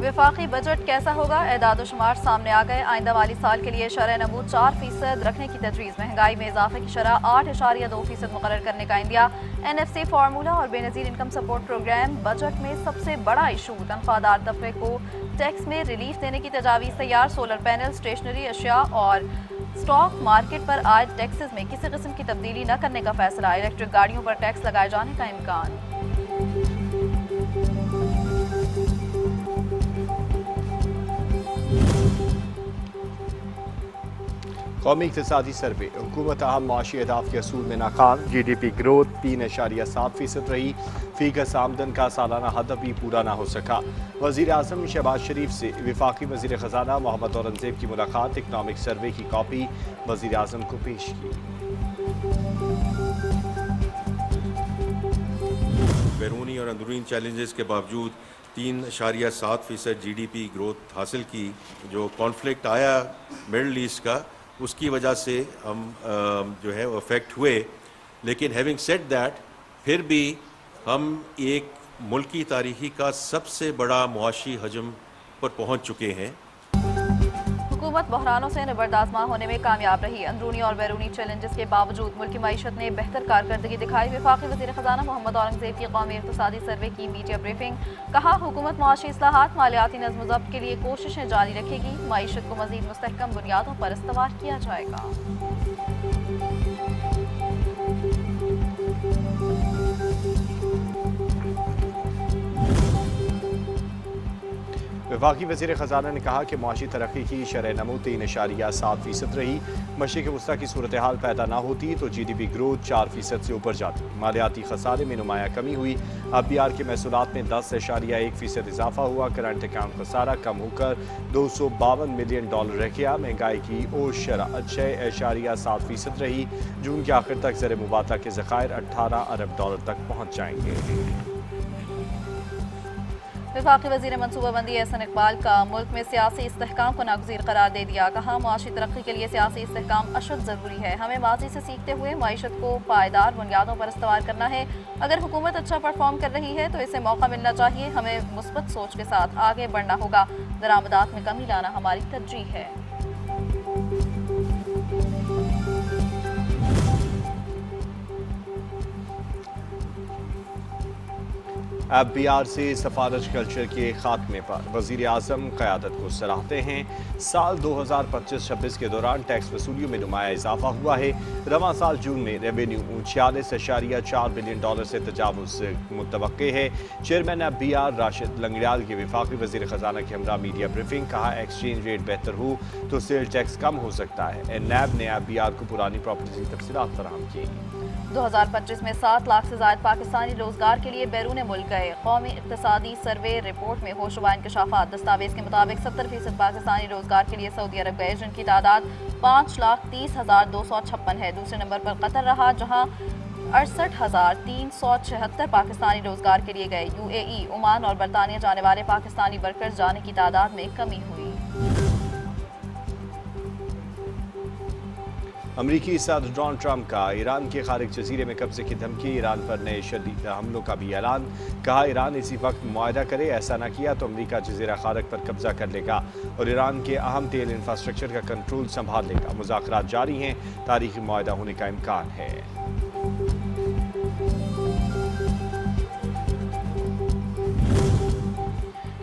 वफाकी बजट कैसा होगा? एदाद-ओ-शुमार सामने आ गए। आइंदा माली साल के लिए शरह नमूद 4% रखने की तजवीज़। महंगाई में इजाफे की शरह 8.2% मुकर्रर करने का इंदिया। NFC फार्मूला और Benazir income support programme. Budget में सबसे बड़ा इशू तनख्वाहदार तबके को टैक्स में रिलीफ देने की तजावीज़ तैयार। सोलर पैनल, स्टेशनरी अशिया और स्टॉक मार्केट पर आयद टैक्सेस में किसी किस्म की तब्दीली न करने का फैसला। इलेक्ट्रिक गाड़ियों पर टैक्स लगाए जाने का इम्कान। कौमी इक़्तिसादी सर्वे। हुकूमत अहम मुआशी अहदाफ के असूल में नाकाम। GDP ग्रोथ 3.7% रही। फी गज आमदन का सालाना हदफ भी पूरा ना हो सका। वज़ीर आज़म शहबाज शरीफ से वफाकी वज़ीर ख़जाना मोहम्मद औरंगज़ेब की मुलाकात। इकनॉमिक सर्वे की कॉपी वज़ीर आज़म को पेश की। बैरूनी और अंदरूनी चैलेंजेस के बावजूद 3.7% GDP ग्रोथ हासिल की। जो कॉन्फ्लिक्ट आया मिडल ईस्ट का, उसकी वजह से हम जो है अफेक्ट हुए, लेकिन हैविंग सेड दैट फिर भी हम एक मुल्की तारीखी का सबसे बड़ा मुआशी हजम पर पहुंच चुके हैं। हुकूमत बहरानों से निबर्दाज़मा होने में कामयाब रही। अंदरूनी और बैरूनी चैलेंजेस के बावजूद मुल्की मईशत ने बेहतर कारकर्दगी दिखाई। वफाकी वज़ीर ख़जाना मोहम्मद औरंगज़ेब की कौमी इक़्तिसादी सर्वे की मीडिया ब्रीफिंग। कहा, हुकूमत मुआशी इस्लाहात, मालियाती नज़्म ज़ब्त के लिए कोशिशें जारी रखेगी। मईशत को मज़ीद मुस्तहकम बुनियादों पर इस्तवार किया जाएगा। वफाकी वज़ीर ख़जाना ने कहा कि मुआशी तरक्की की शरह नमू 3.7% रही। मशरिक़ वस्ता की सूरत हाल पैदा ना होती तो GDP ग्रोथ 4% से ऊपर जाती। मालियाती खसारे में नुमाया कमी हुई। IBR के महसूलात में 10.1% इजाफा हुआ। करंट अकाउंट खसारा कम होकर $252 मिलियन रह गया। महंगाई की और शरह 6.7% रही। जून के आखिर तक ज़र मुबाता के ज़खायर $18 अरब तक पहुँच जाएंगे। वफाकी वज़ीर मनसूबाबंदी एहसन इकबाल का मुल्क में सियासी इस्तेहकाम को नागज़ीर करार दे दिया। कहा, मुआशी तरक्की के लिए सियासी इस्तेहकाम अशद ज़रूरी है। हमें माजी से सीखते हुए मईशत को पायदार बुनियादों पर इस्तवार करना है। अगर हुकूमत अच्छा परफॉर्म कर रही है तो इसे मौका मिलना चाहिए। हमें मुस्बत सोच के साथ आगे बढ़ना होगा। दरामदात में कमी लाना हमारी तरजीह है। IBR से सफारश कल्चर के खात्मे पर वज़ीर आज़म क़यादत को सराहते हैं। साल 2025-26 के दौरान टैक्स वसूलियों में नुमाया इजाफा हुआ है। रवां साल जून में रेवेन्यू $46.4 बिलियन से तजावुज़ मुतवक्के है। चेयरमैन IBR राशिद लंगड़ियाल के वफाकी वज़ीर ख़जाना के हमरा मीडिया ब्रीफिंग। कहा, एक्सचेंज रेट बेहतर हो तो सेल टैक्स कम हो सकता है। NAB ने IBR को पुरानी प्रॉपर्टी की तफसीलात फराहम की। 2025 में 7 लाख से ज़ायद पाकिस्तानी रोजगार के लिए बैरून मुल्क गए। कौमी इक़्तिसादी सर्वे रिपोर्ट में होशरुबा इंकशाफात। दस्तावेज के मुताबिक 70% पाकिस्तानी रोजगार के लिए सऊदी अरब गए, जिनकी तादाद 5,30,256 है। दूसरे नंबर पर कतर रहा, जहां 68,376 पाकिस्तानी रोजगार के लिए गए। UAE, ओमान और बरतानिया जाने वाले पाकिस्तानी वर्कर्स जाने की तादाद में कमी हुई। अमरीकी सदर डोनाल्ड ट्रंप का ईरान के खारिज जजीरे में कब्जे की धमकी। ईरान पर नए शदीद हमलों का भी ऐलान। कहा, ईरान इसी वक्त मुआहदा करे, ऐसा न किया तो अमरीका जजीरा खारक पर कब्जा कर लेगा और ईरान के अहम तेल इंफ्रास्ट्रक्चर का कंट्रोल संभाल लेगा। मुज़ाकरात जारी हैं। तारीखी मुआहदा होने का इम्कान है।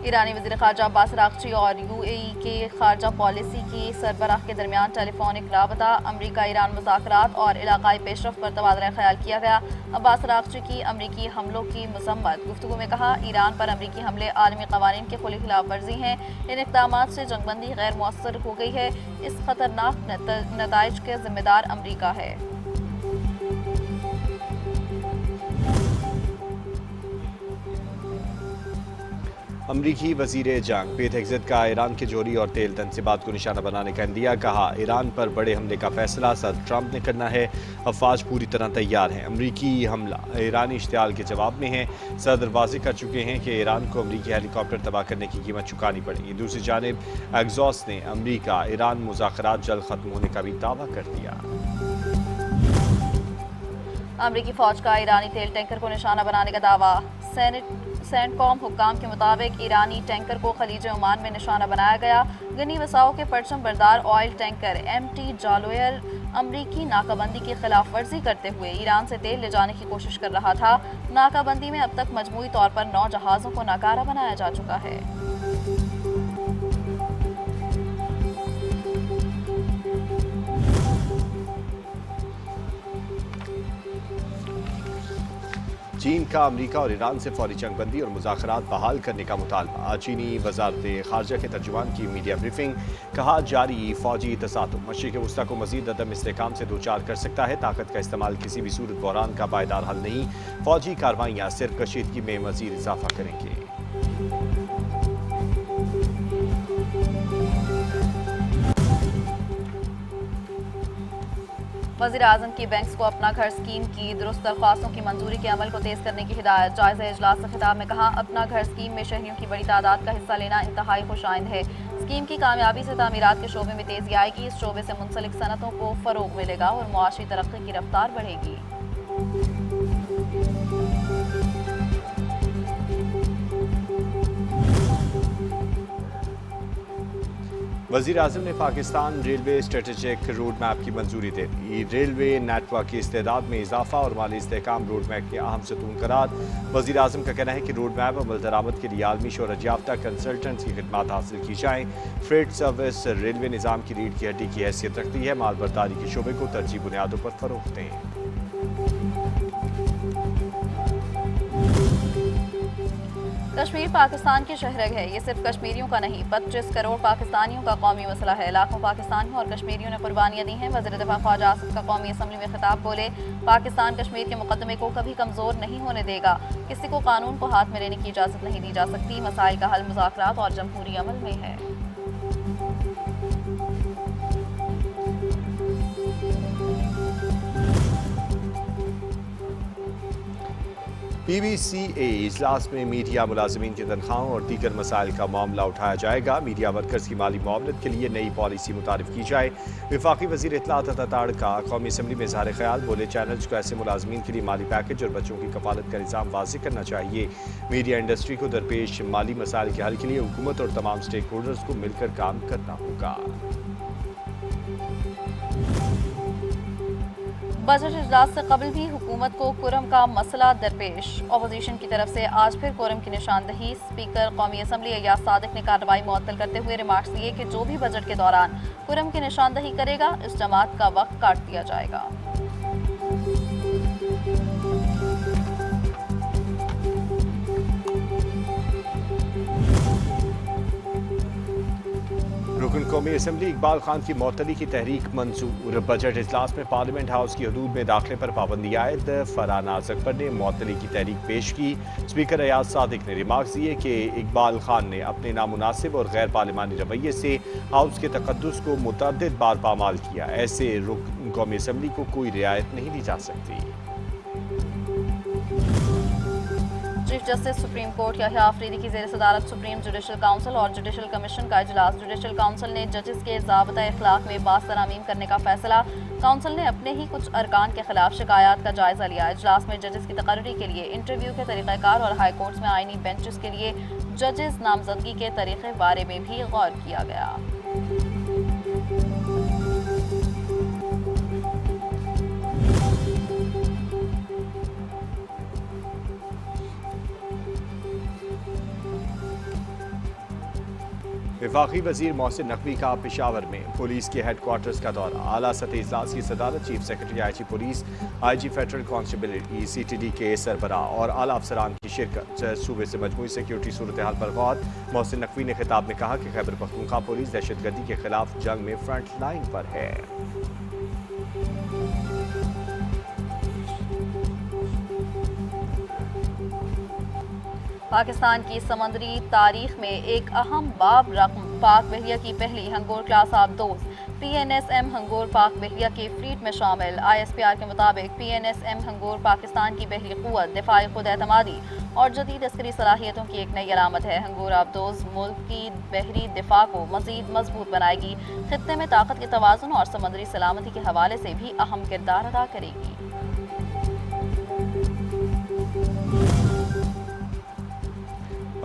ईरानी वज़ीर ख़ारजा अब्बास अराग़ची और UAE के ख़ारजा पॉलिसी की सरबराह के दरमियान टेलीफोनिक राबता। अमरीका ईरान मुज़ाकरात और इलाक़ाई पेशरफ़्त पर तबादला ख़याल किया गया। अब्बास अराग़ची की अमरीकी हमलों की मज़म्मत। गुफ्तगू में कहा, ईरान पर अमरीकी हमले आलमी क़वानीन के खुली खिलाफ वर्जी हैं। इन इक़दामात से जंगबंदी गैर मुअस्सर हो गई है। इस ख़तरनाक नताइज के ज़िम्मेदार अमरीका है। अमरीकी वज़ीर जंग पेट हेग्ज़ेट का ईरान के जोरी और तेल तनसीबात को निशाना बनाने का इंदिया। कहा, ईरान पर बड़े हमले का फैसला सदर ट्रंप ने करना है। अफवाज पूरी तरह तैयार हैं। अमरीकी हमला ईरानी इश्तियाल के जवाब में है। सदर वाज़ेह कर चुके हैं कि ईरान को अमरीकी हेलीकॉप्टर तबाह करने की कीमत चुकानी पड़ेगी। दूसरी जानिब एग्जॉस ने अमरीका ईरान मुज़ाकरात जल्द ख़त्म होने का भी दावा कर दिया। अमरीकी फ़ौज का ईरानी तेल टैंकर को निशाना बनाने का दावा। सेंटकॉम हुक्काम के मुताबिक ईरानी टैंकर को खलीज ओमान में निशाना बनाया गया। गनी वसाओं के परचम बरदार ऑयल टैंकर MT जालोयर अमरीकी नाकाबंदी की खिलाफ वर्जी करते हुए ईरान से तेल ले जाने की कोशिश कर रहा था। नाकाबंदी में अब तक मजमूई तौर पर 9 जहाज़ों को नाकारा बनाया जा चुका है। चीन का अमेरिका और ईरान से फौरी जंगबंदी और मुज़ाकरात बहाल करने का मुतालबा। चीनी वज़ारत ख़ारजा के तर्जुमान की मीडिया ब्रीफिंग। कहा, जारी फ़ौजी तसादुम मशरिक़ वस्ता को मज़ीद अदम इस्तेहकाम से दो चार कर सकता है। ताकत का इस्तेमाल किसी भी सूरत बहरान का पायदार हल नहीं। फ़ौजी कार्रवाइयाँ सिर्फ कशीदगी में मज़ीद इजाफा करेंगे। वज़ीर आज़म की बैंक्स को अपना घर स्कीम की दुरुस्त दरख्वास्तों की मंजूरी के अमल को तेज़ करने की हिदायत। जायज़ा इजलास से खिताब में कहा, अपना घर स्कीम में शहरियों की बड़ी तादाद का हिस्सा लेना इंतहाई खुशाइंद है। स्कीम की कामयाबी से तामीरात के शोबे में तेज़ी आएगी। इस शोबे से मुंसलिक सनतों को फ़रोग मिलेगा और मुआशी तरक्की की रफ्तार बढ़ेगी। वज़ीर आज़म ने Pakistan railway strategic road map की मंजूरी दे दी। रेलवे नेटवर्क की इस्तेदाद में इजाफा और माली इस्तेहकाम रोड मैप के अहम सतून करार। वज़ीर आज़म का कहना है कि रोड मैप अमल दरामद के लिए आलमी शोहरत याफ्ता कंसल्टेंट्स की खिदमात हासिल की जाएँ। फ्रेट सर्विस रेलवे निज़ाम की रीढ़ की हड्डी की हैसियत रखती है। माल बर्दारी के शोबे को तरजीह बुनियादों पर फ़रोग़ दें। कश्मीर पाकिस्तान की शहरग है। ये सिर्फ कश्मीरियों का नहीं, 25 करोड़ पाकिस्तानियों का कौमी मसला है। लाखों पाकिस्तानियों और कश्मीरियों ने कुर्बानियां दी हैं। वज़ीर दिफा ख्वाजा आसिफ का कौमी असम्बली में खिताब बोले, पाकिस्तान कश्मीर के मुकदमे को कभी कमज़ोर नहीं होने देगा। किसी को कानून को हाथ में लेने की इजाज़त नहीं दी जा सकती। मसाइल का हल मुज़ाकरात और जमहूरी अमल में है। PBCA इजलास में मीडिया मुलाजमीन की तनख्वाहों और दीगर मसाइल का मामला उठाया जाएगा। मीडिया वर्कर्स की माली मुआवनत के लिए नई पॉलिसी मुतारिफ की जाए। वफाकी वज़ीर इत्तलात अताताड़ का कौमी असम्बली में इज़हार ख्याल। बोले, चैनल्स को ऐसे मुलाजमीन के लिए माली पैकेज और बच्चों की कफालत का निज़ाम वाज़ेह करना चाहिए। मीडिया इंडस्ट्री को दरपेश माली मसाइल के हल के लिए हुकूमत और तमाम स्टेक होल्डर्स को मिलकर काम करना होगा। बजट इजलास से कबल भी हुकूमत को कुरम का मसला दरपेश। अपोजिशन की तरफ से आज फिर कुरम की निशानदही। स्पीकर कौमी असम्बली अय्याज सादिक ने कार्रवाई मुअत्तल करते हुए रिमार्क्स दिए कि जो भी बजट के दौरान कुरम की निशानदही करेगा, इस जमात का वक्त काट दिया जाएगा। रुकन कौमी असम्बली इकबाल खान की मअतली की तहरीक मंजूर। बजट इजलास में पार्लियामेंट हाउस की हदूद में दाखिले पर पाबंदी आयद। फरहान अकबर ने मअतली की तहरीक पेश की। स्पीकर अय्याज सादिक ने रिमार्क्स दिए कि इकबाल खान ने अपने नामुनासिब और गैर पार्लिमानी रवैये से हाउस के तकद्दुस को मुतअद्दिद बार पामाल किया। ऐसे रुकन कौमी असम्बली को कोई रियायत नहीं दी जा सकती। Chief justice supreme court Yahya Afridi की ज़ेर सदारत सुप्रीम जुडिशल काउंसिल और जुडिशल कमीशन का इजलास। जुडिशल काउंसिल ने जजेस के ज़ाब्ता इखलाक में बास तरामीम करने का फैसला। काउंसिल ने अपने ही कुछ अरकान के खिलाफ शिकायत का जायजा लिया। इजलास में जजेस की तकर्री के लिए इंटरव्यू के तरीक़ाकार और हाई कोर्ट्स में आइनी बेंचेस के लिए जजेस नामजदगी के तरीक़े बारे में भी गौर किया गया। वफाकी वज़ीर मोहसिन नकवी का पेशावर में पुलिस के हेडक्वार्टर्स का दौरा। आला सतह इजलास की सदारत chief secretary IG police, IG federal constabulary, CTD के सरबरा और आला अफसरान की शिरकत। सूबे से मजमूई सिक्योरिटी सूरत हाल पर गौर। मोहसिन नकवी ने खिताब में कहा कि खैबर पख्तूनख्वा पुलिस दहशतगर्दी के खिलाफ जंग में फ्रंट लाइन पर है। पाकिस्तान की समंदरी तारीख में एक अहम बाब रकम पाक बहरिया की पहली हंगोर क्लास आबदोज PNSM हंगोर पाक बहरिया के फ्लीट में शामिल। ISPR के मुताबिक PNSM हंगोर पाकिस्तान की बहरी क़ुव्वत, दिफाई खुद एतमादी और जदीद अस्करी सलाहियतों की एक नई अलामत है। हंगोर आबदोज मुल्क की बहरी दिफा को मज़ीद मजबूत बनाएगी, खित्ते में ताकत के तवाज़ुन और समंदरी सलामती के हवाले से भी अहम किरदार अदा करेगी।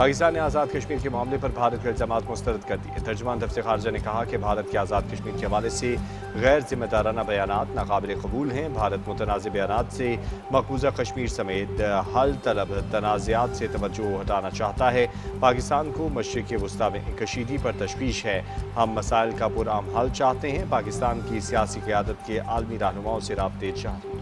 पाकिस्तान ने आज़ाद कश्मीर के मामले पर भारत के इल्ज़ामात मुस्तरद कर दिए। तर्जुमान दफ्तर खारजा ने कहा कि भारत के आज़ाद कश्मीर के हवाले से गैर जिम्मेदाराना बयानात नाकाबिल कबूल हैं। भारत मुतनाज़ बयानात से मकबूजा कश्मीर समेत हल तलब तनाज़ात से तवज्जो हटाना चाहता है। पाकिस्तान को मशरिक़ वस्ता में कशीदगी पर तशवीश है। हम मसाइल का पुरअमन हल चाहते हैं। पाकिस्तान की सियासी क़यादत के आलमी रहनुमाओं से राब्ते जारी।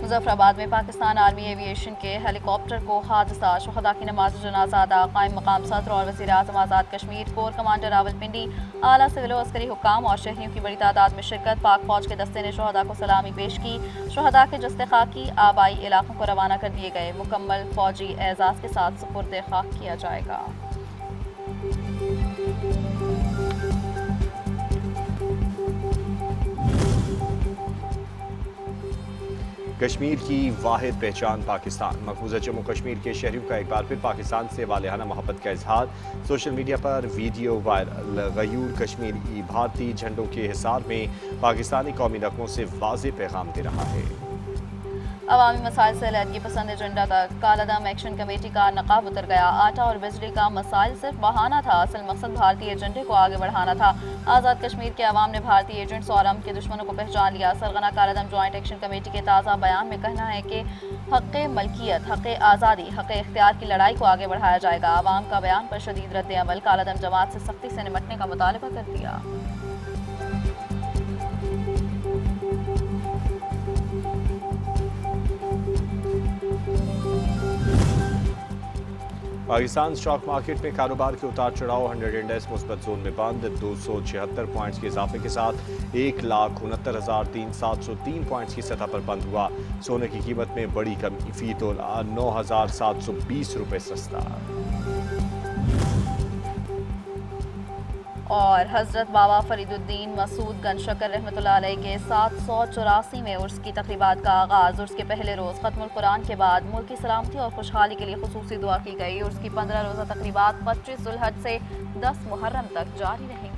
मुजफ्फराबाद में पाकिस्तान आर्मी एविएशन के हेलीकॉप्टर को हादसा, शुहदा की नमाज जनाजा अदा। कायम मकाम सदर और वज़ीर आज़म आज़ाद कश्मीर, कोर कमांडर रावलपिंडी, आला सिविल और अस्करी हुक्काम और शहरियों की बड़ी तादाद में शिरकत। पाक फौज के दस्ते ने शुहदा को सलामी पेश की। शुहदा के जस्ते खाकी आबाई इलाकों को रवाना कर दिए गए। मुकम्मल फौजी एजाज़ के साथ सुपुर्द खाक किया जाएगा। कश्मीर की वाहिद पहचान पाकिस्तान। मकबूजा जम्मू कश्मीर के शहरियों का एक बार फिर पाकिस्तान से वालिहाना मोहब्बत का इजहार। सोशल मीडिया पर वीडियो वायरल। गयूर कश्मीरी भारतीय झंडों के हिसार में पाकिस्तानी कौमी नगमों से वाज़ेह पैगाम दे रहा है। अवामी मसाइल से अलहदगी पसंद एजेंडा तक। कालादम एक्शन कमेटी का नकाब उतर गया। आटा और बिजली का मसाइल सिर्फ बहाना था, असल मकसद भारतीय एजेंडे को आगे बढ़ाना था। आज़ाद कश्मीर के अवाम ने भारतीय एजेंट्स और अमन के दुश्मनों को पहचान लिया। सरगना कालादम ज्वाइंट एक्शन कमेटी के ताज़ा बयान में कहना है कि हक़ मलकियत, हक़ आज़ादी, हक़ इख्तियार की लड़ाई को आगे बढ़ाया जाएगा। अवाम का बयान पर शदीद रद्द अमल। कालादम जमात से सख्ती से निपटने का मुतालबा कर दिया। पाकिस्तान स्टॉक मार्केट में कारोबार के उतार चढ़ाव। 100 इंडेक्स मुस्बत जोन में बंद। 276 पॉइंट्स के इजाफे के साथ 1,69,703 पॉइंट्स की सतह पर बंद हुआ। सोने की कीमत में बड़ी कमी, फी तोला 9,720 रुपये सस्ता। और हज़रत बाबा फरीदुद्दीन मसूद गंजशकर रहमतुल्लाह अलैह के 784वें उर्स की तक़रीबात का आगाज़। उर्स के पहले रोज़ ख़त्मुल कुरान के बाद मुल्क की सलामती और खुशहाली के लिए खुसूसी दुआ की गई। उर्स की 15 रोज़ा तक़रीबात 25 ज़ुल्हज से 10 मुहर्रम तक जारी रहेंगी।